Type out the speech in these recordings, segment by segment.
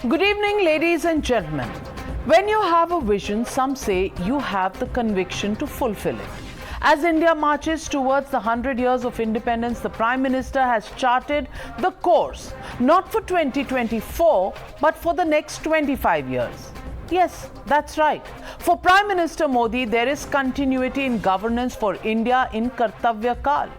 Good evening, ladies and gentlemen. When you have a vision, some say you have the conviction to fulfill it. As India marches towards the 100 years of independence, the Prime Minister has charted the course, not for 2024, but for the next 25 years. Yes, that's right. For Prime Minister Modi, there is continuity in governance for India in Kartavya Kal.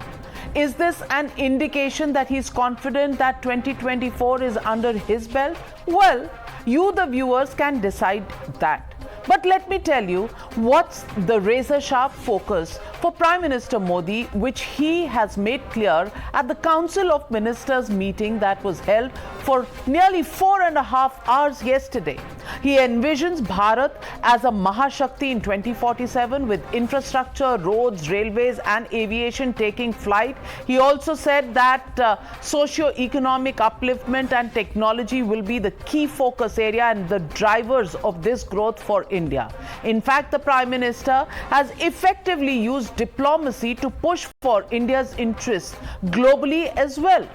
Is this an indication that he's confident that 2024 is under his belt? Well, you, the viewers, can decide that. But let me tell you what's the razor-sharp focus for Prime Minister Modi, which he has made clear at the Council of Ministers meeting that was held for nearly 4.5 hours yesterday. He envisions Bharat as a Maha Shakti in 2047 with infrastructure, roads, railways and aviation taking flight. He also said that socio-economic upliftment and technology will be the key focus area and the drivers of this growth for India. In fact, the Prime Minister has effectively used diplomacy to push for India's interests globally as well.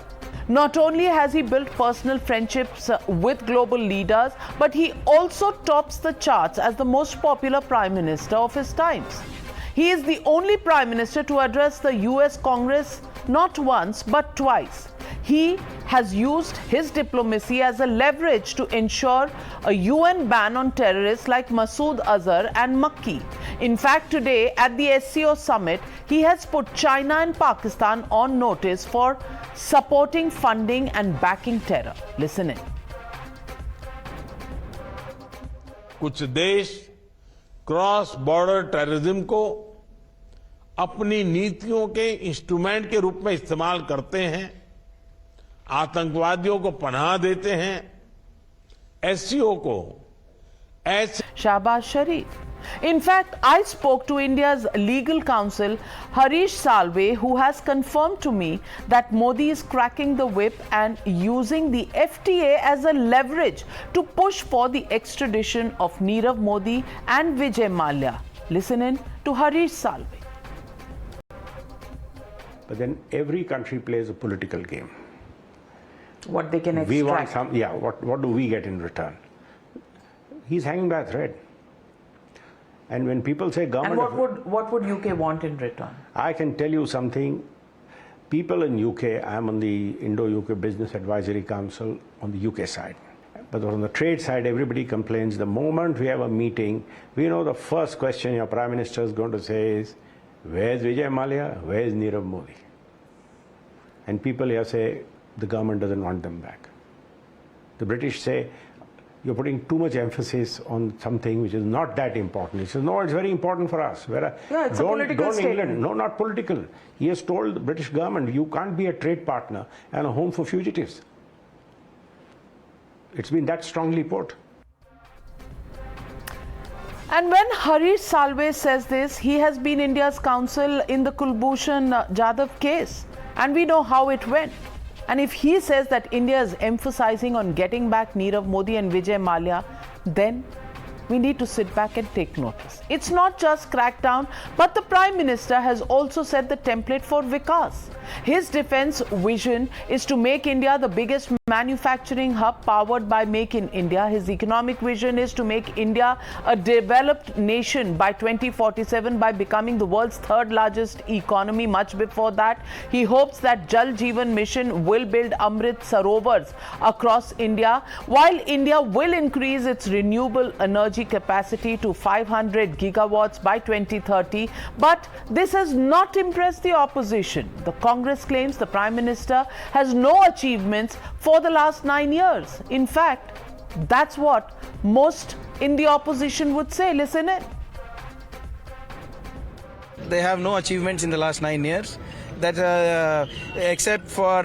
Not only has he built personal friendships with global leaders, but he also tops the charts as the most popular Prime Minister of his times. He is the only Prime Minister to address the US Congress not once but twice. He has used his diplomacy as a leverage to ensure a UN ban on terrorists like Masood Azhar and Makki. In fact, today at the SCO summit, he has put China and Pakistan on notice for supporting, funding and backing terror. Listen in. कुछ देश cross border terrorism को अपनी नीतियों के instrument के रूप में इस्तेमाल करते हैं, आतंकवादियों को पनाह देते हैं, एससीओ को ऐसे Shahbaz Sharif. In fact, I spoke to India's legal counsel, Harish Salve, who has confirmed to me that Modi is cracking the whip and using the FTA as a leverage to push for the extradition of Nirav Modi and Vijay Mallya. Listen in to Harish Salve. But then every country plays a political game. What they can extract. We want some, what do we get in return? He's hanging by a thread. And when people say government... And what would UK want in return? I can tell you something. People in UK, I'm on the Indo-UK Business Advisory Council on the UK side. But on the trade side, everybody complains. The moment we have a meeting, we know the first question your Prime Minister is going to say is, where's Vijay Mallya? Where's Nirav Modi? And people here say, the government doesn't want them back. The British say, you're putting too much emphasis on something which is not that important. He says, no, it's very important for us. It's a political statement. No, not political. He has told the British government, you can't be a trade partner and a home for fugitives. It's been that strongly put. And when Harish Salve says this, he has been India's counsel in the Kulbhushan Jadhav case. And we know how it went. And if he says that India is emphasizing on getting back Nirav Modi and Vijay Mallya, then we need to sit back and take notice. It's not just crackdown, but the Prime Minister has also set the template for Vikas. His defense vision is to make India the biggest manufacturing hub powered by Make in India. His economic vision is to make India a developed nation by 2047 by becoming the world's third largest economy. Much before that, he hopes that Jal Jeevan Mission will build Amrit Sarovars across India, while India will increase its renewable energy capacity to 500 gigawatts by 2030. But this has not impressed the opposition. The Congress claims the Prime Minister has no achievements for the last 9 years. In fact, that's what most in the opposition would say. Listen in. They have no achievements in the last 9 years, that except for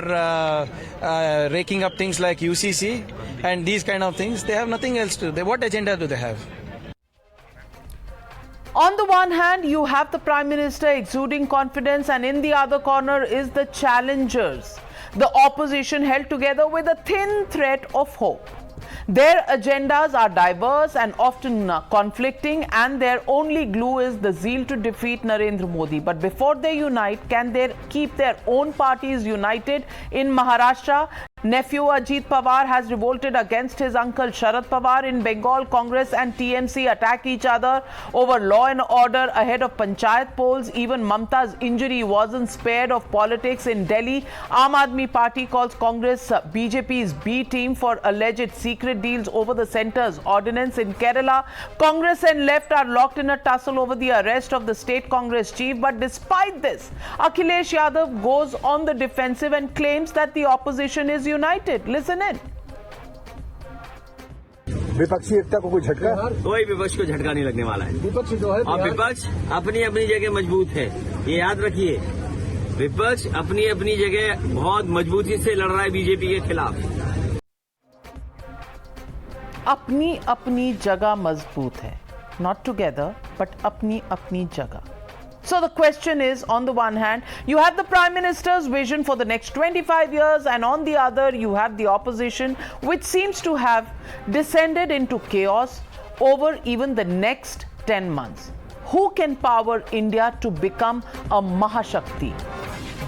raking up things like UCC and these kind of things. They have nothing else to do. What agenda do they have? On the one hand, you have the Prime Minister exuding confidence, and in the other corner is the challengers, the opposition held together with a thin thread of hope. Their agendas are diverse and often conflicting, and their only glue is the zeal to defeat Narendra Modi. But before they unite, can they keep their own parties united? In Maharashtra, Nephew Ajit Pawar has revolted against his uncle Sharad Pawar. In Bengal, Congress and TMC attack each other over law and order ahead of Panchayat polls. Even Mamta's injury wasn't spared of politics in Delhi. Aam Aadmi Party calls Congress BJP's B team for alleged secret deals over the centre's ordinance. In Kerala, Congress and left are locked in a tussle over the arrest of the state Congress chief. But despite this, Akhilesh Yadav goes on the defensive and claims that the opposition is united. Listen in. विपक्षी एकता को कोई झटका? कोई विपक्ष को झटका नहीं लगने वाला है। विपक्ष जो है और विपक्ष अपनी अपनी जगह मजबूत है, ये याद रखिए। विपक्ष अपनी अपनी जगह बहुत मजबूती से लड़ रहा है बीजेपी के खिलाफ। अपनी अपनी जगह मजबूत है, not together, but अपनी अपनी जगह. So the question is, on the one hand, you have the Prime Minister's vision for the next 25 years, and on the other, you have the opposition, which seems to have descended into chaos over even the next 10 months. Who can power India to become a Maha Shakti?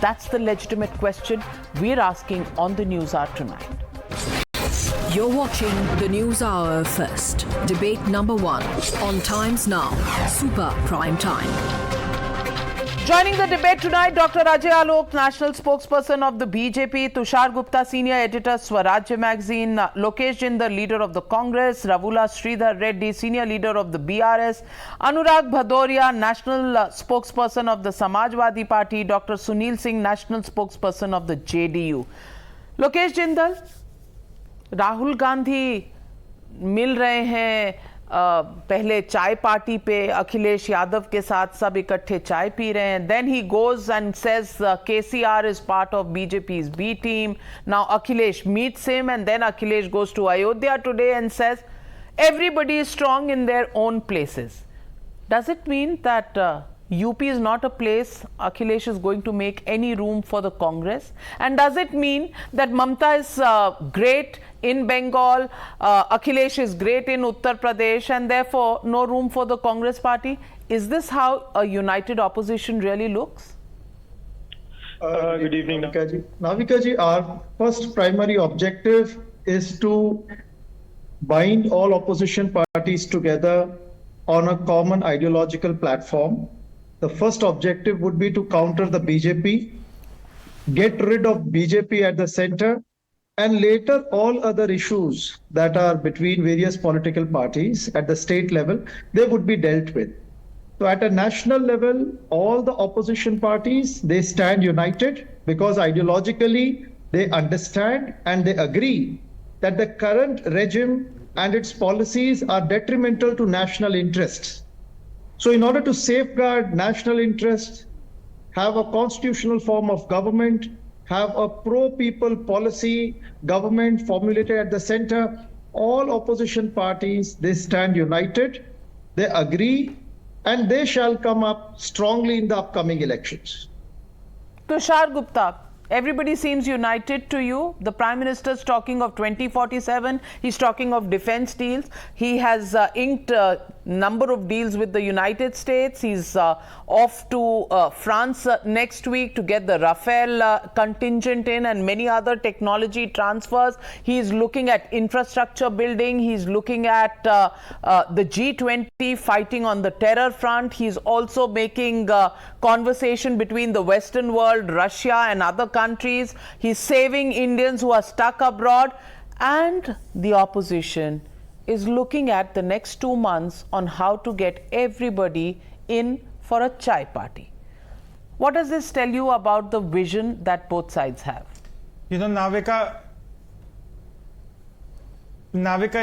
That's the legitimate question we're asking on the Newshour tonight. You're watching the News Hour first. Debate number 1 on Times Now, Super Prime Time. Joining the debate tonight, Dr. Ajay Alok, National Spokesperson of the BJP, Tushar Gupta, Senior Editor, Swarajya Magazine, Lokesh Jindal, Leader of the Congress, Ravula Sridhar Reddy, Senior Leader of the BRS, Anurag Bhadoria, National Spokesperson of the Samajwadi Party, Dr. Sunil Singh, National Spokesperson of the JDU. Lokesh Jindal, Rahul Gandhi मिल रहे हैं पहले चाय party पे, अखिलेश यादव के साथ सब इकट्ठे चाय पी रहे हैं. Then he goes and says KCR is part of BJP's B team. Now Akhilesh meets him, and then Akhilesh goes to Ayodhya today and says everybody is strong in their own places. Does it mean that UP is not a place Akhilesh is going to make any room for the Congress? And does it mean that Mamta is great in Bengal, Akhilesh is great in Uttar Pradesh, and therefore no room for the Congress party? Is this how a united opposition really looks? Good evening, Navika ji. Navika ji, our first primary objective is to bind all opposition parties together on a common ideological platform. The first objective would be to counter the BJP, get rid of BJP at the center, and later all other issues that are between various political parties at the state level, they would be dealt with. So at a national level, all the opposition parties, they stand united because ideologically they understand and they agree that the current regime and its policies are detrimental to national interests. So in order to safeguard national interests, have a constitutional form of government, have a pro-people policy government formulated at the center, all opposition parties, they stand united, they agree, and they shall come up strongly in the upcoming elections. Tushar Gupta, everybody seems united to you. The Prime Minister is talking of 2047. He's talking of defense deals. He has inked a number of deals with the United States. He's off to France next week to get the Rafale contingent in and many other technology transfers. He's looking at infrastructure building. He's looking at the G20 fighting on the terror front. He's also making conversation between the Western world, Russia and other countries. He's saving Indians who are stuck abroad, and the opposition is looking at the next 2 months on how to get everybody in for a chai party. What does this tell you about the vision that both sides have? You know, Navika,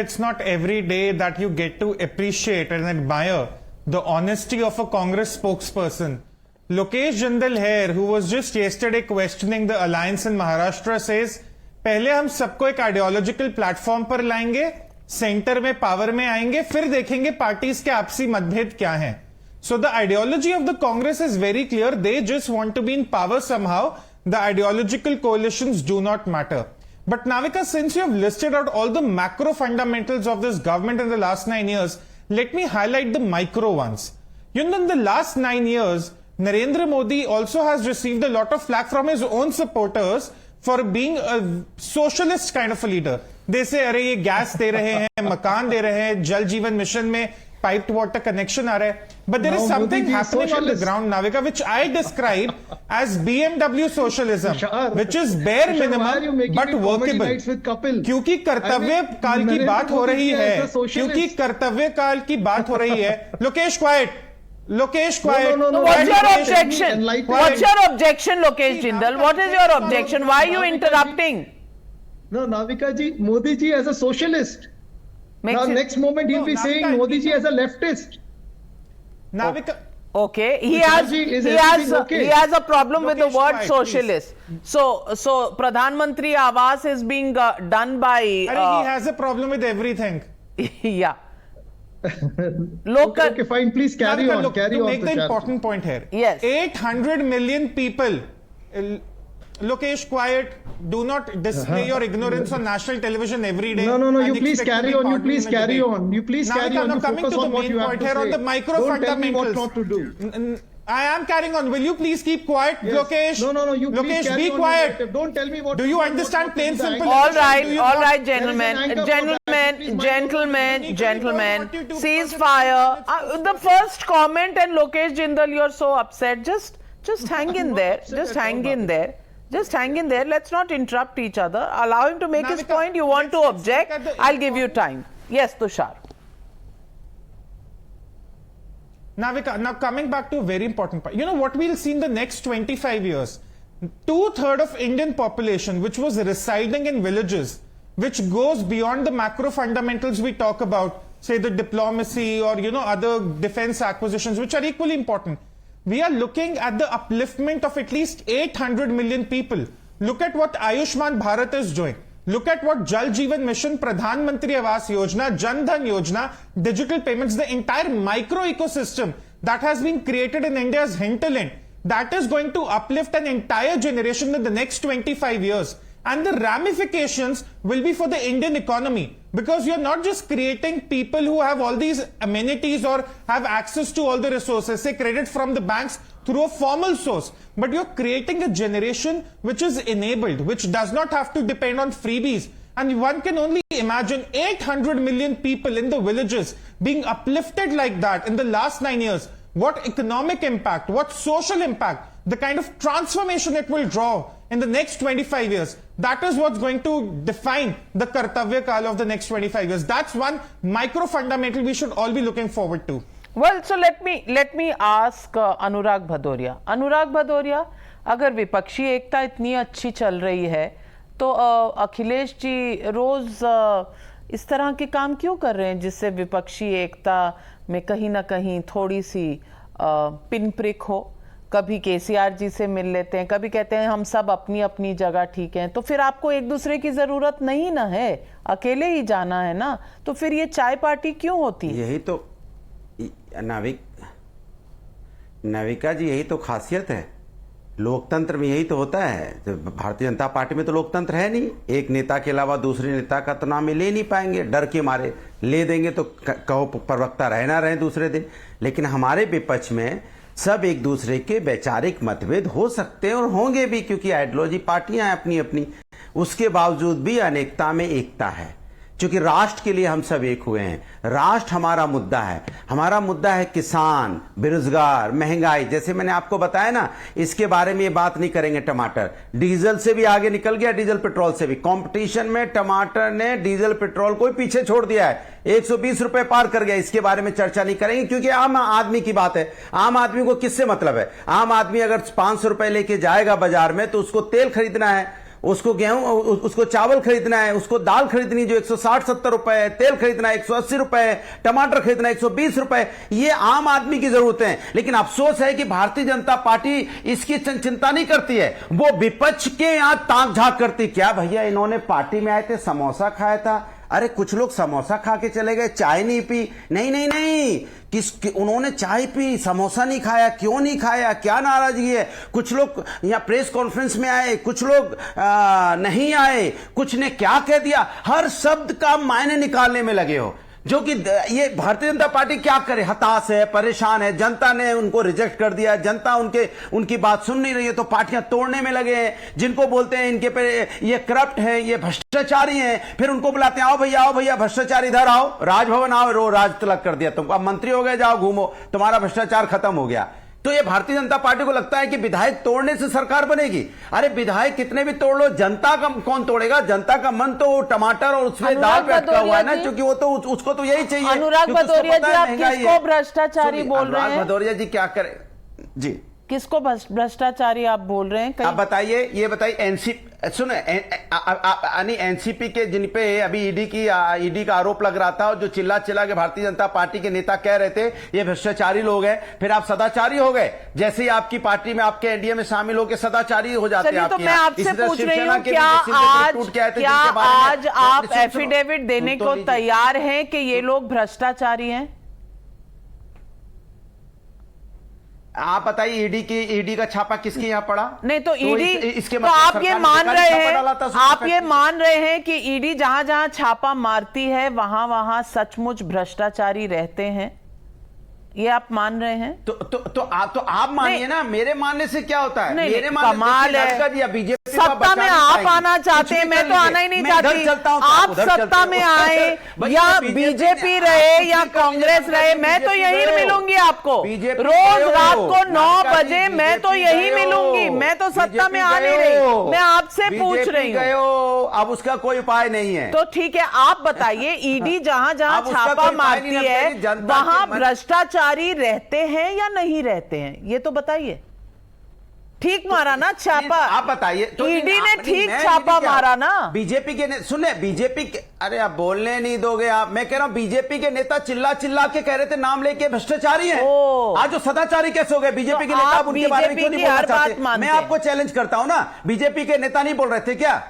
it's not every day that you get to appreciate and admire the honesty of a Congress spokesperson. Lokesh Jindal here, who was just yesterday questioning the alliance in Maharashtra, says, पहले हम सबको एक ideological platform पर लाएंगे, centre में power में आएंगे, फिर देखेंगे पार्टीज के आपसी मतभेद क्या हैं. So the ideology of the Congress is very clear. They just want to be in power somehow. The ideological coalitions do not matter. But Navika, since you have listed out all the macro fundamentals of this government in the last 9 years, let me highlight the micro ones. You know, in the last 9 years, Narendra Modi also has received a lot of flack from his own supporters for being a socialist kind of a leader. They say, अरे ये gas दे रहे हैं, मकान दे रहे हैं, जल जीवन mission में piped water connection आ रहा है. But there is something happening on the ground, Navika, which I describe as BMW socialism, which is bare minimum but workable. क्योंकि कर्तव्य काल की बात हो रही है, क्योंकि कर्तव्य काल की बात हो रही है. Lokesh, quiet. Lokesh, quiet. No, what's your objection? What's your objection, Lokesh Jindal? What is your objection? Why are you interrupting? No, Navika ji, Modi ji as a socialist. Makes Now, it- next moment he'll be saying Navika, Modi ji as a leftist. Navika, Okay, he Vishal ji, is everything okay? he has a problem with the Lokesh, word quiet, socialist. So Pradhan Mantri Awas is being done by he has a problem with everything. yeah. Local. Okay, fine. Please carry Navika, on. look, Carry to on. make the important point here. Yes. 800 million people. Lokesh, quiet. Do not display your ignorance on national television every day. No. and You please expect to carry be on. You pardoned please in a carry debate. on. You please Navika, carry on. now You coming focus to the on what main you have point to here on say. the micro Don't tell me what fundamentals. not to do. I am carrying on. Will you please keep quiet, Yes. Lokesh? No. You please Lokesh, carry be on. quiet. Don't tell me what. Do you what understand to do. plain The simple? All anchor- right, Do you all not- right, There is an gentlemen, anchor for that. Please, my gentlemen, God. gentlemen, What you do- ceasefire. The first comment, and Lokesh Jindal, you're so upset. Just hang in there. Just hang in there. Just hang in there. Let's not interrupt each other. Allow him to make his Navika, point. You want to let's object? look at the I'll give you time. Yes, Tushar. Navika, now coming back to a very important point. You know what we'll see in the next 25 years? 2/3 of Indian population, which was residing in villages, which goes beyond the macro fundamentals we talk about, say the diplomacy or, other defense acquisitions, which are equally important. We are looking at the upliftment of at least 800 million people. Look at what Ayushman Bharat is doing. Look at what Jal Jeevan Mission, Pradhan Mantri Awas Yojana, Jan Dhan Yojana, digital payments, the entire micro ecosystem that has been created in India's hinterland, that is going to uplift an entire generation in the next 25 years. And the ramifications will be for the Indian economy, because you're not just creating people who have all these amenities or have access to all the resources, say credit from the banks through a formal source, but you're creating a generation which is enabled, which does not have to depend on freebies. And one can only imagine 800 million people in the villages being uplifted like that in the last 9 years. What economic impact, what social impact, the kind of transformation it will draw in the next 25 years. That is what's going to define the Kartavya Kal of the next 25 years. That's one micro fundamental we should all be looking forward to. Well, so let me ask Anurag Bhadoria. Anurag Bhadoria, अगर विपक्षी एकता इतनी अच्छी चल रही है, तो अखिलेश जी रोज इस तरह के काम क्यों कर रहे हैं जिससे विपक्षी एकता में कहीं ना कहीं थोड़ी सी पिन प्रिक हो? कभी केसीआर जी से मिल लेते हैं, कभी कहते हैं हम सब अपनी अपनी जगह ठीक हैं, तो फिर आपको एक दूसरे की जरूरत नहीं ना है, अकेले ही जाना है ना, तो फिर ये चाय पार्टी क्यों होती है? यही तो नाविका जी, यही तो खासियत है लोकतंत्र में, यही तो होता है। तो भारतीय जनता पार्टी में तो लोकतंत्र है नहीं, एक नेता के अलावा दूसरे नेता का तो नाम ले नहीं पाएंगे, डर के मारे ले देंगे तो कहो प्रवक्ता रहे ना रहे दूसरे दिन। लेकिन हमारे विपक्ष में सब एक दूसरे के वैचारिक मतभेद हो सकते हैं और होंगे भी, क्योंकि आइडियोलॉजी पार्टियां हैं अपनी अपनी, उसके बावजूद भी अनेकता में एकता है। क्योंकि राष्ट्र के लिए हम सब एक हुए हैं, राष्ट्र हमारा मुद्दा है, हमारा मुद्दा है किसान, बेरोजगार, महंगाई। जैसे मैंने आपको बताया ना, इसके बारे में ये बात नहीं करेंगे। टमाटर डीजल से भी आगे निकल गया, डीजल पेट्रोल से भी। कंपटीशन में टमाटर ने डीजल पेट्रोल को पीछे छोड़ दिया है, 120 रुपए पार कर गया। इसके बारे में चर्चा नहीं करेंगे क्योंकि आम आदमी की बात है। आम आदमी को किससे मतलब है? आम आदमी अगर 500 रुपए लेके जाएगा बाजार में तो उसको तेल खरीदना है, उसको गेहूं, उसको चावल खरीदना है, उसको दाल खरीदनी जो 160-70 रुपए है, तेल खरीदना है 180 रुपए है, टमाटर खरीदना 120 रुपए। ये आम आदमी की जरूरत है। लेकिन अफसोस है कि भारतीय जनता पार्टी इसकी चिंता नहीं करती है, वो विपक्ष के यहां ताक झांक करती। क्या भैया इन्होंने पार्टी में आए थे, समोसा खाया था? अरे कुछ लोग समोसा खा के चले गए, चाय नहीं पी। नहीं, उन्होंने चाय पी, समोसा नहीं खाया। क्यों नहीं खाया? क्या नाराजगी है? कुछ लोग यहाँ प्रेस कॉन्फ्रेंस में आए, कुछ लोग नहीं आए, कुछ ने क्या कह दिया, हर शब्द का मायने निकालने में लगे हो। जो कि ये भारतीय जनता पार्टी क्या करे, हताश है, परेशान है, जनता ने उनको रिजेक्ट कर दिया, जनता उनकी बात सुन नहीं रही है, तो पार्टियां तोड़ने में लगे हैं। जिनको बोलते हैं इनके पे ये करप्ट है, ये भ्रष्टाचारी हैं, फिर उनको बुलाते हैं, आओ भैया भ्रष्टाचारी, इधर आओ, राजभवन आओ, रो राज तिलक कर दिया तुमको, अब मंत्री हो गए, जाओ घूमो, तुम्हारा भ्रष्टाचार खत्म हो गया। तो ये भारतीय जनता पार्टी को लगता है कि विधायक तोड़ने से सरकार बनेगी। अरे विधायक कितने भी तोड़ लो, जनता का कौन तोड़ेगा? जनता का मन तो टमाटर और उसमें दाल पे अटका हुआ है ना, क्योंकि वो तो उसको तो यही चाहिए। अनुराग भदौरिया जी, आप किसको भ्रष्टाचारी बोल रहे हैं? अनुराग भदौरिया जी क्या करे जी, किसको भ्रष्टाचारी आप बोल रहे हैं? आप बताइए, ये बताइए, एनसीपी के जिन पे अभी ईडी का आरोप लग रहा था, और जो चिल्ला के भारतीय जनता पार्टी के नेता कह रहे थे ये भ्रष्टाचारी लोग हैं, फिर आप सदाचारी हो गए। जैसे ही आपकी पार्टी में, आपके एनडीए में शामिल होकर सदाचारी हो जाते हैं। तो मैं आपसे पूछ रही हूँ, क्या आज आप एफिडेविट देने को तैयार हैं कि ये लोग भ्रष्टाचारी हैं? आप बताइए, ईडी का छापा किसके यहाँ पड़ा? नहीं तो ईडी, इसके तो आप ये मान रहे हैं, आप ये मान रहे हैं कि ईडी जहां जहां छापा मारती है वहां वहां सचमुच भ्रष्टाचारी रहते हैं, ये आप मान रहे हैं? तो आप मानिए ना, मेरे मानने से क्या होता है? मेरे कमाल है, बीजेपी सत्ता में आप आना चाहते हैं, मैं तो आना ही नहीं चाहती। आप सत्ता में आए या बीजेपी रहे या कांग्रेस रहे, मैं तो यही मिलूंगी आपको रोज रात को 9 बजे, मैं तो यही मिलूंगी। मैं तो सत्ता में आ नहीं रही, मैं आपसे पूछ रही हूँ। अब उसका कोई उपाय नहीं है। तो ठीक है, आप बताइए, ईडी जहां जहां छापा मारती है वहां भ्रष्टाचारी रहते हैं या नहीं रहते हैं, ये तो बताइए। ठीक मारा ना छापा? आप बताइए, तो ईडी ने ठीक छापा मारा ना? बीजेपी के सुने, बीजेपी के, अरे आप बोलने नहीं दोगे आप। मैं कह रहा हूं बीजेपी के नेता चिल्ला के कह रहे थे नाम लेके भ्रष्टाचारी हैं। आज जो सदाचारी कैसे हो गए? बीजेपी के नेता उनके बारे में क्यों नहीं बोलना चाहते? मैं आपको चैलेंज करता हूं ना, बीजेपी के नेता नहीं बोल रहे थे क्या?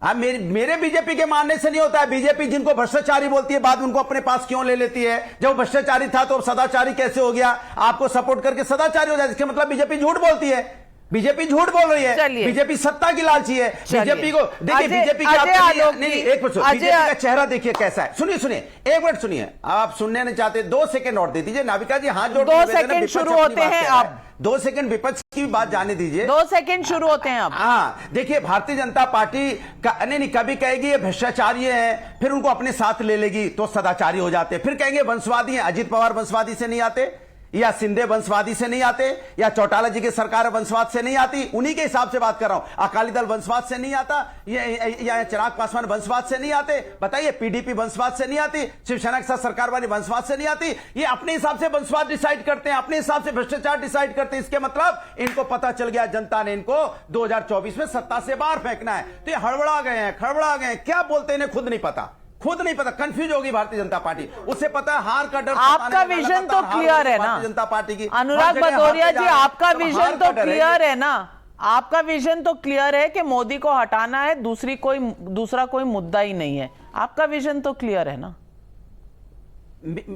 अब मेरे बीजेपी के मानने से नहीं होता है। बीजेपी जिनको भ्रष्टाचारी बोलती है, बाद में उनको अपने पास क्यों ले लेती है? जब भ्रष्टाचारी था तो सदाचारी कैसे हो गया? आपको सपोर्ट करके सदाचारी हो जाए, इसका मतलब बीजेपी झूठ बोलती है। बीजेपी झूठ बोल रही है, बीजेपी सत्ता की लालची है। बीजेपी को देखिए, बीजेपी का एक मिनट, बीजेपी का चेहरा देखिए कैसा है। सुनिए, एक मिनट सुनिए, आप सुनने नहीं चाहते, 2 सेकंड और दे दीजिए। नाविका जी हाथ जोड़ 2 सेकंड शुरू होते हैं अब। 2 सेकंड विपक्ष की बात जाने दीजिए। 2 सेकंड शुरू होते हैं अब। हाँ, देखिए, भारतीय जनता पार्टी का नहीं कभी कहेगी ये भ्रष्टाचारी है, फिर उनको अपने साथ ले लेगी तो सदाचारी हो जाते, फिर कहेंगे वंशवादी है। अजित पवार वंशवादी से नहीं आते, या सिंधे वंशवादी से नहीं आते, या चौटाला जी की सरकार वंशवाद से नहीं आती, उन्हीं के हिसाब से बात कर रहा हूं। अकाली दल वंशवाद से नहीं आता, या चिराग पासवान वंशवाद से नहीं आते। बताइए, पीडीपी वंशवाद से नहीं आती, शिवसेना के साथ सरकार वाली वंशवाद से नहीं आती। ये अपने हिसाब से वंशवाद डिसाइड करते हैं, अपने हिसाब से भ्रष्टाचार डिसाइड करते हैं। इसके मतलब इनको पता चल गया, जनता ने इनको 2024 में सत्ता से बाहर फेंकना है। तो ये हड़बड़ा गए हैं, क्या बोलते हैं इन्हें खुद नहीं पता, कंफ्यूज होगी भारतीय जनता पार्टी। उसे पता है हार का डर। आपका विजन तो क्लियर है ना भारतीय जनता पार्टी की? अनुराग भदौरिया जी, आपका विजन तो क्लियर है ना? आपका विजन तो क्लियर है कि मोदी को हटाना है, दूसरा कोई मुद्दा ही नहीं है। आपका विजन तो क्लियर है ना?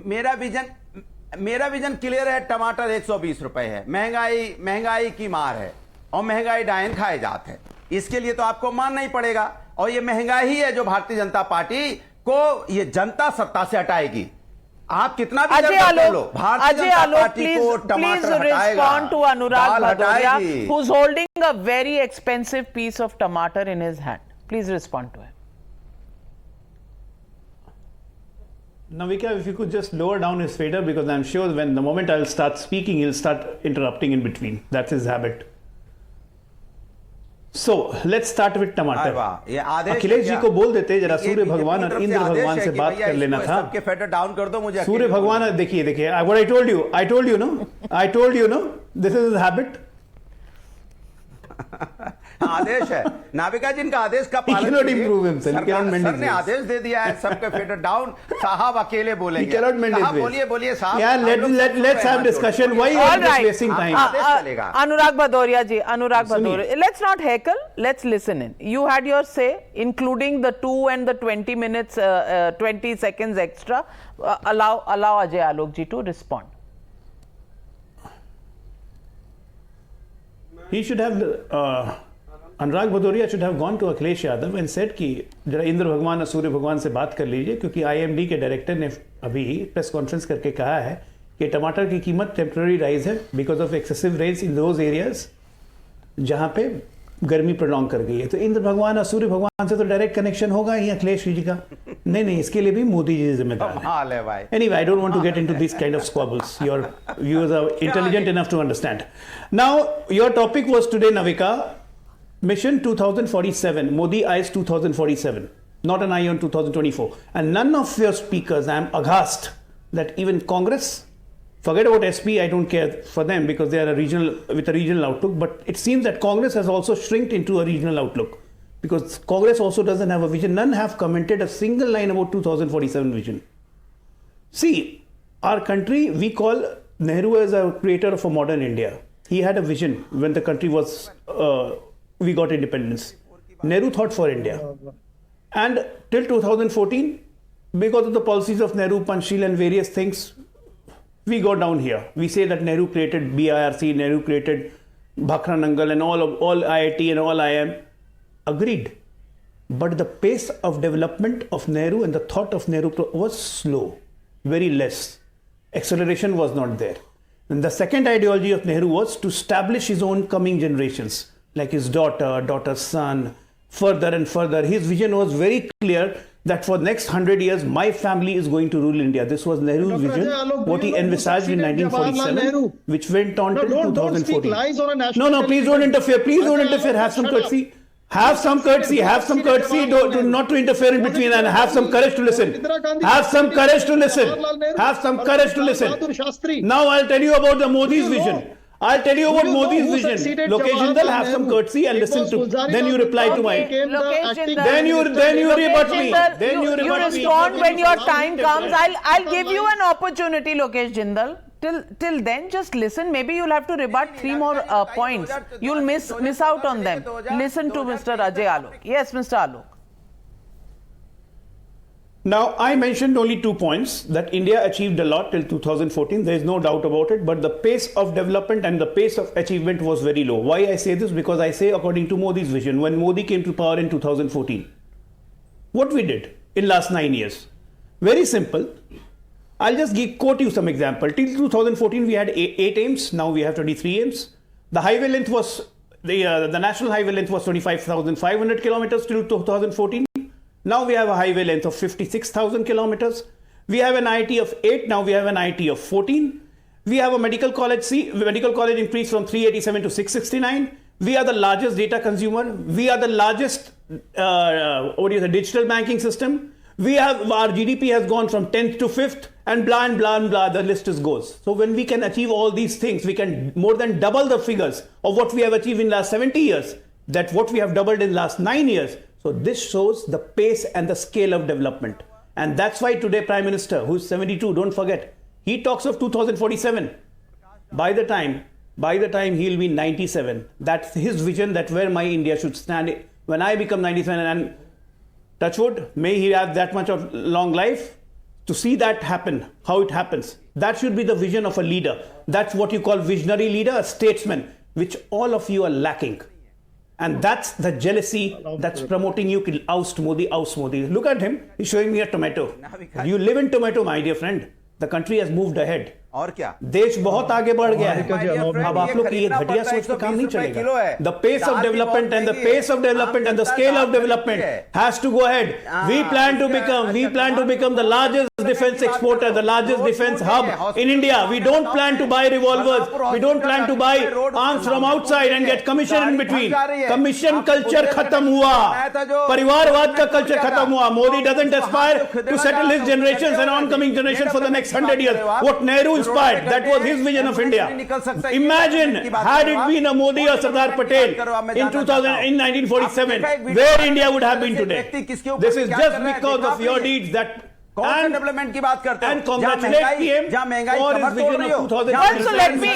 मेरा विजन क्लियर है। टमाटर 120 रुपए है, महंगाई की मार है, और महंगाई डायन खाए जाते हैं। इसके लिए तो आपको मानना ही पड़ेगा, और ये महंगाई ही है जो भारतीय जनता पार्टी को ये जनता सत्ता से हटाएगी। आप कितना भी Ajay Alok, please respond to Anurag Bhadauria, who is holding a very expensive piece of tamatar in his hand. Please respond to him. Navika, if you could just lower down his fader, because I'm sure when the moment I'll start speaking, he'll start interrupting in between. That's his habit. So let's start with टमाटर. अखिलेश जी को बोल देते जरा सूर्य भगवान और इंद्र भगवान से बात कर लेना था. सबके फेडर डाउन कर दो मुझे. सूर्य भगवान देखिए what I told you no, this is his habit. आदेश है नाविका जी, इनका आदेश का पालन कीजिए. सर ने आदेश दे दिया है सबके फेडर डाउन. साहब अकेले बोलेंगे. बोलिए साहब. Let's have discussion. Why are you wasting time? Anurag Bhadauria ji, let's not heckle, let's listen in. You had your say, including the 2 and the 20 minutes, 20 seconds extra. Allow Ajay Alok ji to respond. He should have Anurag Bhadauria should have gone to Akhilesh Yadav and said कि जरा इंद्र भगवान और सूर्य भगवान से बात कर लीजिए, क्योंकि IMD के डायरेक्टर ने अभी प्रेस कॉन्फ्रेंस करके कहा है कि टमाटर की कीमत टेम्पररी राइज है because of excessive rains in those areas जहां पे गर्मी प्रोलॉन्ग कर गई है. तो इंद्र भगवान और सूर्य भगवान से तो डायरेक्ट कनेक्शन होगा ही अखिलेश जी का. नहीं, इसके लिए भी मोदी जी जिम्मेदार है. Anyway, I don't want to get into this kind of squabbles. Your viewers are intelligent enough to understand. Now, your topic was today, Navika, Mission 2047, Modi Eyes 2047, not an eye on 2024. And none of your speakers, I am aghast that even Congress, forget about SP, I don't care for them because they are with a regional outlook, but it seems that Congress has also shrinked into a regional outlook because Congress also doesn't have a vision. None have commented a single line about 2047 vision. See, our country, we call Nehru as a creator of a modern India. He had a vision when the country was, we got independence. Nehru thought for India. And till 2014, because of the policies of Nehru, Panchsheel and various things, we go down here. We say that Nehru created BIRC, Nehru created Bhakra Nangal and all IIT and all IIM. Agreed. But the pace of development of Nehru and the thought of Nehru was slow, very less. Acceleration was not there. And the second ideology of Nehru was to establish his own coming generations, like his daughter's son, further and further. His vision was very clear that for the next 100 years, my family is going to rule India. This was Nehru's vision, what he envisaged in 1947, which went on till 2014. No, please don't interfere. Please don't interfere. Have some courtesy. Have some courtesy. Have some courtesy. Not to interfere in between, and have some courage to listen. Have some courage to listen. Have some courage to listen. Now I'll tell you about the Modi's vision. I'll tell you about Modi's vision. Lokesh Jindal, have some courtesy and listen to. Then you reply to my. Then you rebut me. Then you respond when your time comes. I'll give you an opportunity, Lokesh Jindal. Till then, just listen. Maybe you'll have to rebut 3 more points. You'll miss out on them. Listen to Mr. Ajay Alok. Yes, Mr. Alok. Now, I mentioned only 2 points, that India achieved a lot till 2014. There is no doubt about it. But the pace of development and the pace of achievement was very low. Why I say this? Because I say according to Modi's vision, when Modi came to power in 2014, what we did in last 9 years? Very simple. I'll just quote you some example. Till 2014, we had 8 aims. Now we have 23 aims. The highway length was, the national highway length was 25,500 kilometers till 2014. Now we have a highway length of 56,000 kilometers. We have an IIT of 8. Now we have an IIT of 14. We have a medical college increased from 387 to 669. We are the largest data consumer. We are the largest digital banking system. Our GDP has gone from 10th to 5th, and blah and blah and blah, the list goes. So when we can achieve all these things, we can more than double the figures of what we have achieved in the last 70 years, that what we have doubled in the last 9 years. So this shows the pace and the scale of development. And that's why today Prime Minister, who's 72, don't forget, he talks of 2047. By the time he'll be 97, that's his vision, that where my India should stand when I become 97, and touch wood, may he have that much of long life to see that happen, how it happens. That should be the vision of a leader. That's what you call visionary leader, a statesman, which all of you are lacking. And that's the jealousy that's promoting you to oust Modi, oust Modi. Look at him, he's showing me a tomato. You live in tomato, my dear friend. The country has moved ahead. और क्या देश बहुत आगे बढ़ गया है. अब आप लोग की ये घटिया सोच पे काम नहीं चलेगा. The pace of development and the scale of development has to go ahead. We plan to become the largest defense exporter, the largest defense hub in India. We don't plan to buy revolvers. We don't plan to buy arms from outside and get commission in between. Commission culture खत्म हुआ. परिवारवाद का culture खत्म हुआ. Modi doesn't aspire to settle his generations and oncoming generation for the next 100 years. What Nehru inspired, that was his vision of India. Imagine, had it been a Modi or Sardar Patel in 1947, where India would have been today. This is just because of your deeds that. And congratulate PM for his vision of 2000. Also, let me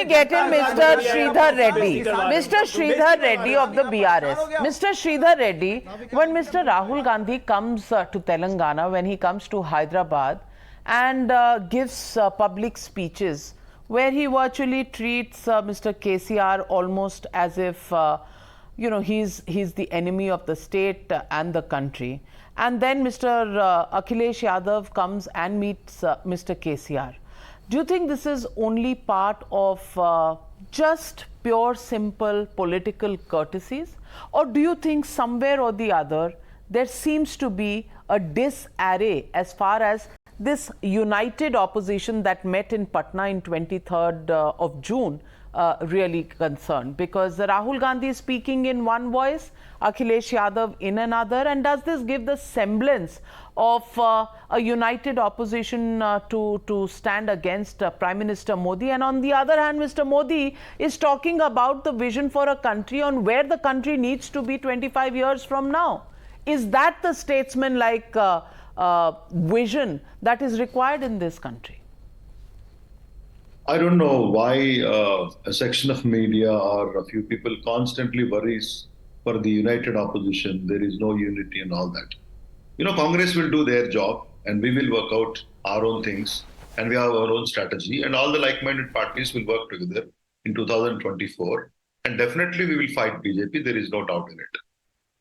get in Mr. Sridhar Reddy. Mr. Sridhar Reddy of the BRS. Mr. Sridhar Reddy, when Mr. Rahul Gandhi comes to Telangana, when he comes to Hyderabad and gives public speeches, where he virtually treats Mr. KCR almost as if, he's the enemy of the state and the country. And then Mr. Akhilesh Yadav comes and meets Mr. KCR. Do you think this is only part of just pure, simple political courtesies? Or do you think somewhere or the other there seems to be a disarray as far as this united opposition that met in Patna in 23rd of June really concerned? Because Rahul Gandhi is speaking in one voice, Akhilesh Yadav in another, and does this give the semblance of a united opposition to stand against Prime Minister Modi? And on the other hand, Mr. Modi is talking about the vision for a country on where the country needs to be 25 years from now. Is that the statesman-like vision that is required in this country? I don't know why a section of media or a few people constantly worries for the united opposition. There is no unity and all that. Congress will do their job and we will work out our own things and we have our own strategy and all the like-minded parties will work together in 2024 and definitely we will fight BJP. There is no doubt in it.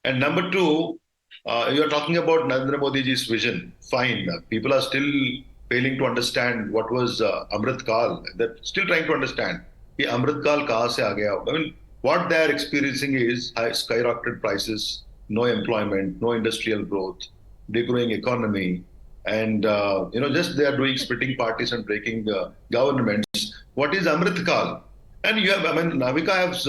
And number two, you are talking about Narendra Modi's vision. Fine. People are still failing to understand what was Amrit Kal. They're still trying to understand. Amrit Kal kahan se aa gaya? I mean, what they are experiencing is skyrocketed prices, no employment, no industrial growth, degrowing economy, and just they are doing splitting parties and breaking governments. What is Amrit Kal? And Navika has,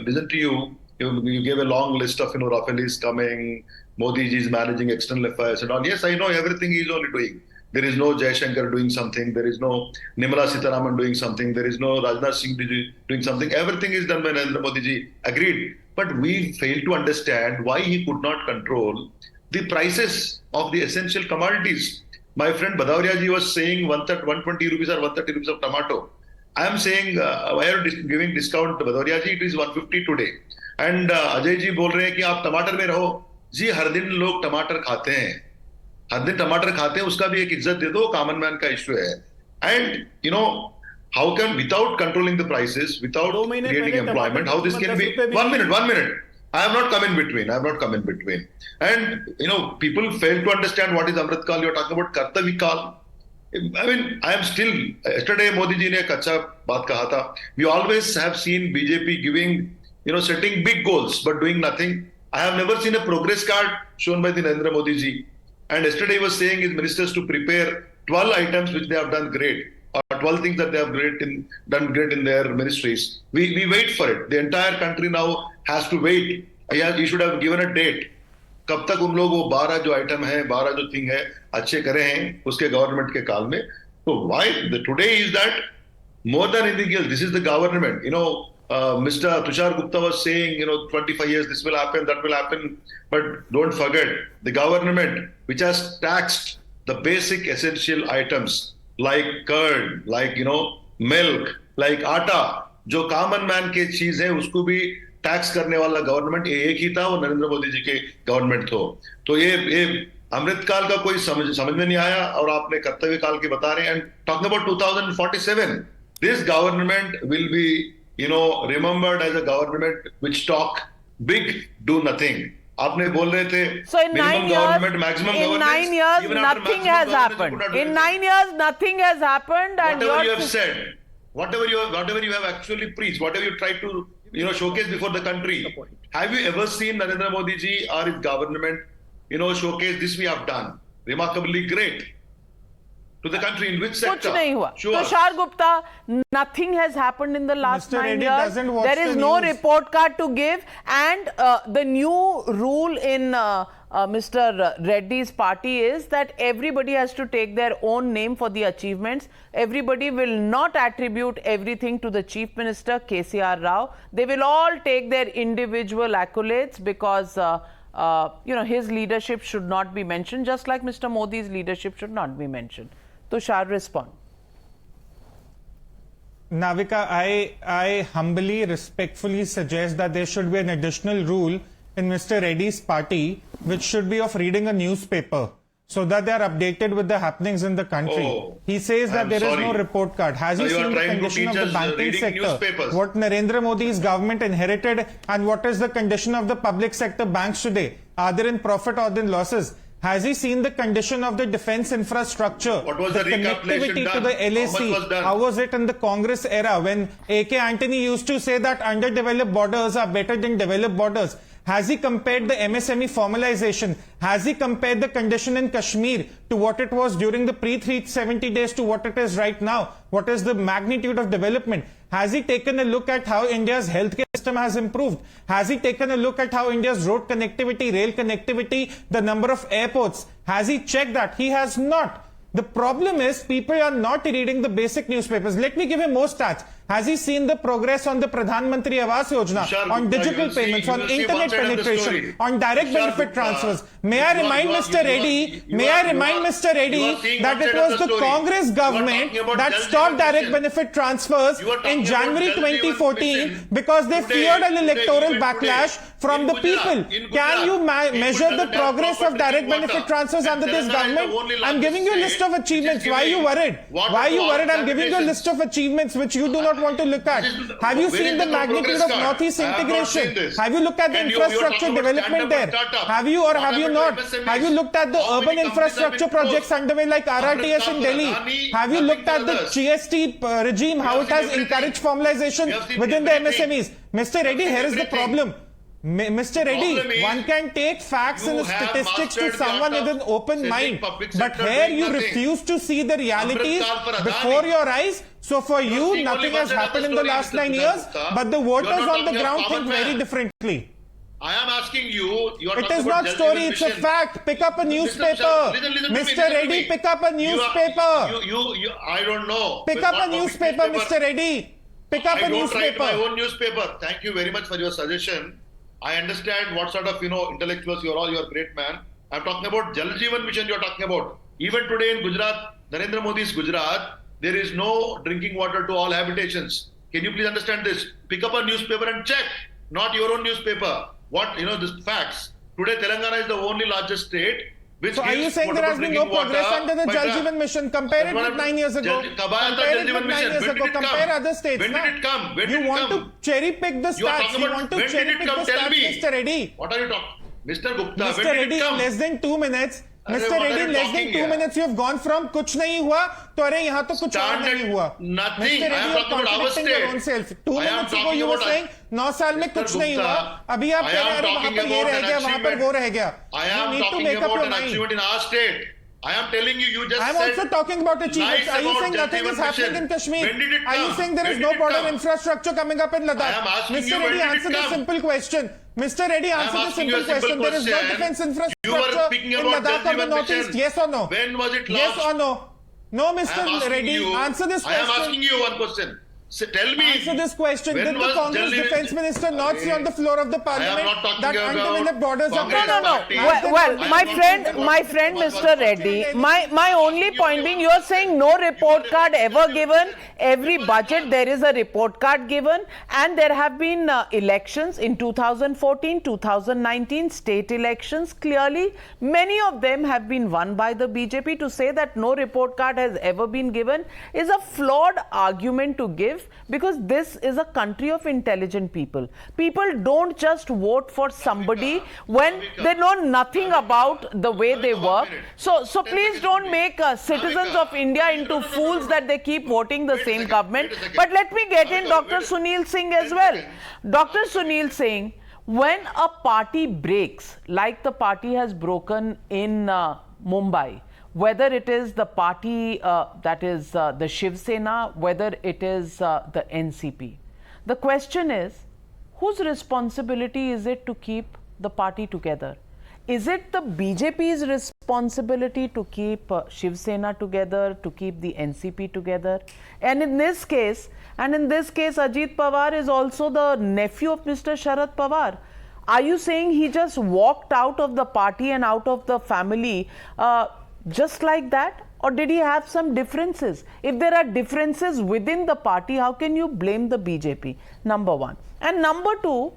listened to you. You gave a long list of, Rafale is coming, Modi ji is managing external affairs and all. Yes, I know everything he is only doing. There is no Jaishankar doing something. There is no Nirmala Sitharaman doing something. There is no Rajnath Singh doing something. Everything is done by Narendra Modi ji. Agreed. But we fail to understand why he could not control the prices of the essential commodities. My friend Bhadauria ji was saying 120 rupees or 130 rupees of tomato. I am saying, why are you giving discount to Bhadauria ji? It is 150 today. And Ajay ji बोल रहे हैं कि आप टमाटर में रहो. जी हर दिन लोग टमाटर खाते हैं. हर दिन टमाटर खाते हैं, उसका भी एक इज्जत दे दो, कॉमन मैन का इश्यू है. And how can, without controlling the prices, without creating employment, how this can be? 1 minute. I have not come in between. And people fail to understand what is Amrit Kal. You are talking about Kartavi Kal. I mean, I am still. Yesterday, Modi ji ने एक अच्छा बात कहा था. We always have seen BJP giving, setting big goals but doing nothing. I have never seen a progress card shown by the Narendra Modi ji. And yesterday he was saying his ministers to prepare 12 items which they have done great, or 12 things that they have done great in their ministries. We wait for it. The entire country now has to wait. He should have given a date. कब तक उन लोग वो 12 जो item है, 12 जो thing है, अच्छे करे हैं उसके गवर्नमेंट के काल में. So why today is that more than anything else, this is the government. Mr. Tushar Gupta was saying, 25 years, this will happen, that will happen. But don't forget, the government, which has taxed the basic essential items like curd, like, milk, like atta, जो common man के चीज है, उसको भी tax करने वाला government एक ही था, वो नरेंद्र मोदी जी के गवर्नमेंट तो ये अमृत काल का कोई समझ में नहीं आया और आपने कर्तव्य काल के बता रहे हैं. And talking about 2047, this government will be remembered as a government which talk big, do nothing. आपने बोल रहे थे so in 9 years nothing has happened. In 9 years nothing has happened. And whatever you have said, whatever you have actually preached, whatever you tried to showcase before the country, have you ever seen Narendra Modi ji or his government showcase this we have done remarkably great to the country? In which sector? कुछ नहीं हुआ. Tushar Gupta, nothing has happened in the last 9 years. There is no report card to give, and the new rule in Mr. Reddy's party is that everybody has to take their own name for the achievements. Everybody will not attribute everything to the Chief Minister KCR Rao. They will all take their individual accolades because his leadership should not be mentioned, just like Mr. Modi's leadership should not be mentioned. Tushar, respond. Navika, I humbly, respectfully suggest that there should be an additional rule in Mr. Reddy's party, which should be of reading a newspaper. so that they are updated with the happenings in the country. Oh, He says that I'm there is sorry. no report card. Has So he you are seen the trying to condition of teach the us banking reading sector? newspapers. What Narendra Modi's government inherited, and what is the condition of the public sector banks today? Are they in profit or in losses? Has he seen the condition of the defense infrastructure? What was the recalculation connectivity to done? the How LAC? much was done? How was it in the Congress era when A.K. Antony used to say that underdeveloped borders are better than developed borders? Has he compared the MSME formalization? Has he compared the condition in Kashmir to what it was during the pre-370 days to what it is right now? What is the magnitude of development? Has he taken a look at how India's healthcare system has improved? Has he taken a look at how India's road connectivity, rail connectivity, the number of airports? Has he checked that? He has not. The problem is people are not reading the basic newspapers. Let me give him more stats. Has he seen the progress on the Pradhan Mantri Awas Yojana, on digital payments, on internet penetration, on direct benefit transfers? May I remind Mr. Reddy that it was the Congress government that stopped direct benefit transfers in January 2014 because they feared an electoral backlash from the people. Can you measure the progress of direct benefit transfers under this government? I'm giving you a list of achievements. Why are you worried? Why are you worried? I'm giving you a list of achievements which you do not want to look at. Have you seen the magnitude of Northeast integration? Have you looked at the infrastructure development there? Have you or have you not? Have you looked at the urban infrastructure projects underway like RRTS in Delhi? Have you looked at the GST regime, how it has encouraged formalization within the MSMEs? Mr. Reddy, here is the problem. Mr. Reddy, one can take facts and statistics to someone with an open mind, but here you refuse to see the realities before your eyes. So for you, nothing has happened in the last 9 years, but the voters on the ground think very differently. I am asking you. It is not story, it's a fact. Pick up a newspaper. Mr. Reddy, pick up a newspaper. I don't know. Pick up a newspaper, Mr. Reddy. Pick up a newspaper. I write my own newspaper. Thank you very much for your suggestion. I understand what sort of, intellectuals you are a great man. I'm talking about Jal Jeevan Mission you're talking about. Even today in Gujarat, Narendra Modi's Gujarat, there is no drinking water to all habitations. Can you please understand this? Pick up a newspaper and check, not your own newspaper. The facts. Today Telangana is the only largest state. So are you saying there has been no progress under the Jal Jeevan Mission? Compare it with 9 years ago. Compare other states. When did it come? You want to cherry pick the stats. You want to cherry pick the stats, Mr. Reddy. What are you talking? Mr. Gupta, Mr. Reddy, in less than 2 minutes, Mr. Reddy, in less than 2 minutes, you have gone from kuch nahi hua to arey yahan to kuch aur nahi hua. Nothing. Mr. Reddy, you are contradicting your own self. 2 minutes ago you were saying 9 साल में कुछ नहीं हुआ. अभी आप कह रहे हैं वहां पर ये रह गया, वहां पर वो रह गया. You need to make up your mind. Achievement in our state. I am telling you, you just I am also talking about achievements. Are you saying nothing is happening in Kashmir? Are you saying there is no border infrastructure coming up in Ladakh? Mr. Reddy, answer the simple question. Mr. Reddy, answer the simple question. There is no defense infrastructure in Ladakh or the Northeast. Yes or no? When was it launched? Yes or no? No, Mr. Reddy, answer this question. I am asking you one question. So tell me. Answer this question. Did the Congress defense minister not say on the floor of the parliament that undeveloped borders are No. Well, my friend, Mr. Reddy, my only point being, you are saying no report card ever given. Every budget there is a report card given, and there have been elections in 2014, 2019, state elections. Clearly, many of them have been won by the BJP. To say that no report card has ever been given is a flawed argument to give. Because this is a country of intelligent people. People don't just vote for somebody when they know nothing about the way they work. So please don't make citizens of India into fools that they keep voting the same government. But let me get in Dr. Sunil Singh as well. Dr. Sunil Singh, when a party breaks, like the party has broken in Mumbai, whether it is the party that is the Shiv Sena, whether it is the NCP. The question is, whose responsibility is it to keep the party together? Is it the BJP's responsibility to keep Shiv Sena together, to keep the NCP together? And in this case, Ajit Pawar is also the nephew of Mr. Sharad Pawar. Are you saying he just walked out of the party and out of the family just like that, or did he have some differences? If there are differences within the party, how can you blame the BJP? Number one. And number two,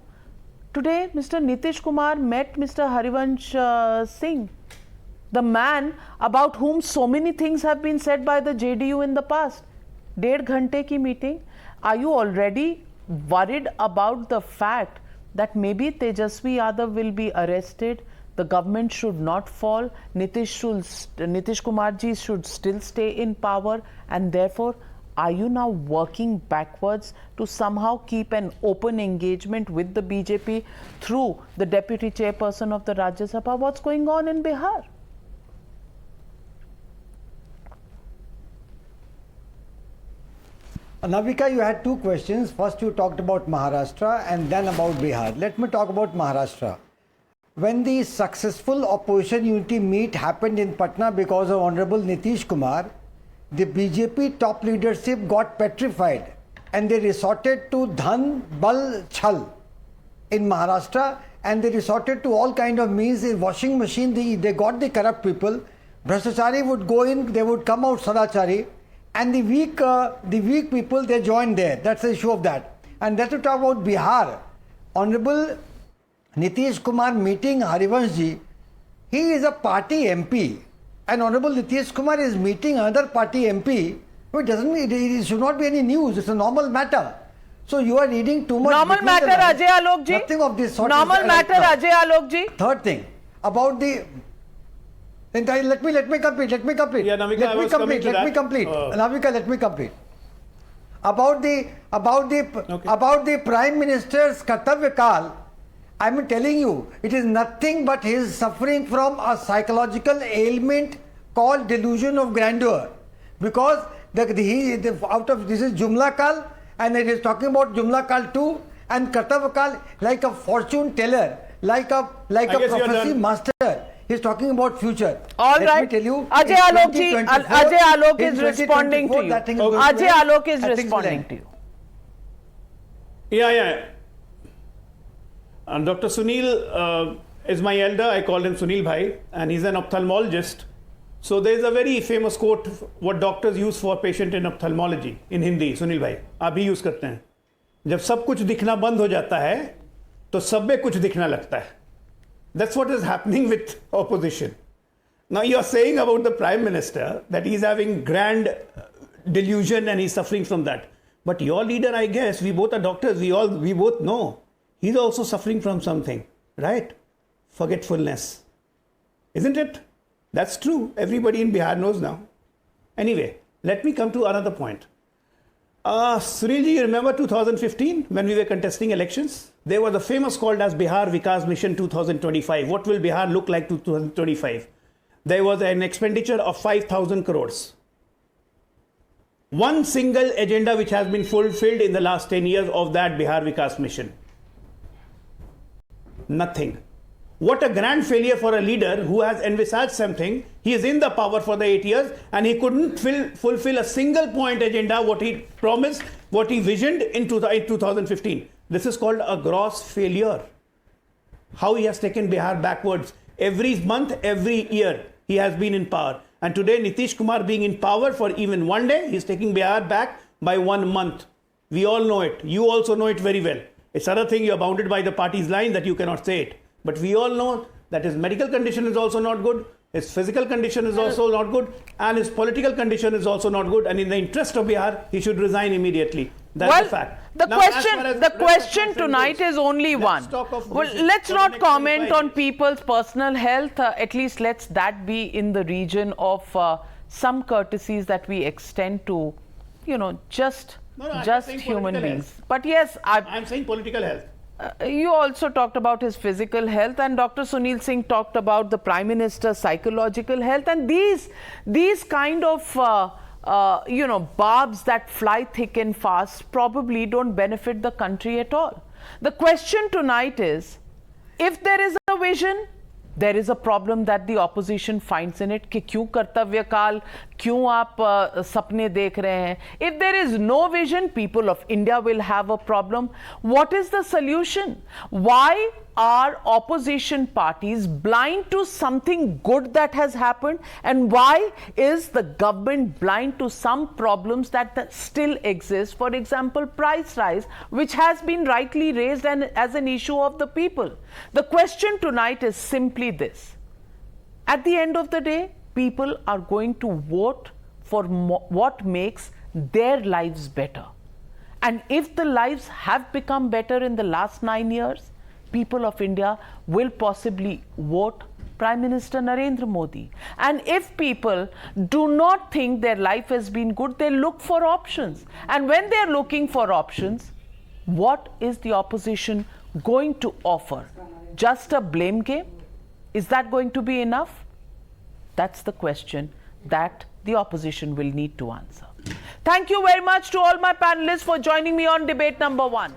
today Mr. Nitish Kumar met Mr. Harivansh Singh. the man about whom so many things have been said by the JDU in the past. 1.5 घंटे की meeting. Are you already worried about the fact that maybe Tejasvi Yadav will be arrested? The government should not fall. Nitish Kumar ji should still stay in power, and therefore, are you now working backwards to somehow keep an open engagement with the BJP through the deputy chairperson of the Rajya Sabha? What's going on in Bihar? Navika, you had two questions. First, you talked about Maharashtra and then about Bihar. Let me talk about Maharashtra. When the successful opposition unity meet happened in Patna because of Honorable Nitish Kumar, the BJP top leadership got petrified and they resorted to dhan, bal, chhal in Maharashtra, and they resorted to all kind of means. In washing machine, they got the corrupt people. Bhrastachari would go in, they would come out Sadachari, and the weak people, they joined there. That's the issue of that. And let's talk about Bihar. Honorable Nitish Kumar meeting Harivanshji, he is a party MP. And Honorable Nitish Kumar is meeting another party MP, which it should not be any news. It's a normal matter. So you are reading too much. Normal matter, Ajay Alok ji. Nothing of this sort. Normal matter, Ajay Alok ji. Third thing about the. Let me complete. Yeah, Navika, let me complete. Navika, let me complete. About the Prime Minister's Kartavya Kal, I am telling you, it is nothing but he is suffering from a psychological ailment called delusion of grandeur. Because this is Jumla Kal, and it is talking about Jumla Kal too, and Kartavya Kal like a fortune teller, like a prophecy master. He is talking about future. All Let right. me tell you, Ajay Alok ji, Ajay Alok is responding to you. Ajay Alok is responding to you. Yeah. And Dr. Sunil is my elder. I call him Sunil Bhai, and he's an ophthalmologist. So there is a very famous quote what doctors use for patient in ophthalmology in Hindi. Sunil Bhai, आप भी use करते हैं. जब सब कुछ दिखना बंद हो जाता है, तो सब में कुछ दिखना लगता है. That's what is happening with opposition. Now you are saying about the Prime Minister that he's having grand delusion and he's suffering from that. But your leader, I guess, we both are doctors, we both know. He's also suffering from something, right? Forgetfulness. Isn't it? That's true. Everybody in Bihar knows now. Anyway, let me come to another point. Sunilji, you remember 2015 when we were contesting elections? There was a famous called as Bihar Vikas Mission 2025. What will Bihar look like to 2025? There was an expenditure of 5,000 crores. One single agenda which has been fulfilled in the last 10 years of that Bihar Vikas Mission. Nothing. What a grand failure for a leader who has envisaged something. He is in the power for the 8 years and he couldn't fulfill a single point agenda, what he promised, what he visioned in 2015. This is called a gross failure. How he has taken Bihar backwards. Every month, every year, he has been in power. And today, Nitish Kumar being in power for even one day, he is taking Bihar back by 1 month. We all know it. You also know it very well. It's another thing, you are bounded by the party's line that you cannot say it. But we all know that his medical condition is also not good, his physical condition is also not good, and his political condition is also not good. And in the interest of Bihar, he should resign immediately. That's a fact. The question tonight is only one. Let's not comment on people's personal health. At least let's that be in the region of some courtesies that we extend to, just human beings. Health. But yes, I'm saying political health. You also talked about his physical health, and Dr. Sunil Singh talked about the Prime Minister's psychological health, and these kind of barbs that fly thick and fast probably don't benefit the country at all. The question tonight is, if there is a vision, there is a problem that the opposition finds in it कि क्यों कर्तव्य काल, क्यों आप सपने देख रहे हैं. If there is no vision, people of India will have a problem. What is the solution? Why are opposition parties blind to something good that has happened, and why is the government blind to some problems that still exist? For example, price rise, which has been rightly raised as an issue of the people. The question tonight is simply this: At the end of the day, people are going to vote for what makes their lives better. And if the lives have become better in the last 9 years, people of India will possibly vote Prime Minister Narendra Modi. And if people do not think their life has been good, they look for options. And when they're looking for options, what is the opposition going to offer? Just a blame game? Is that going to be enough? That's the question that the opposition will need to answer. Thank you very much to all my panelists for joining me on debate number 1.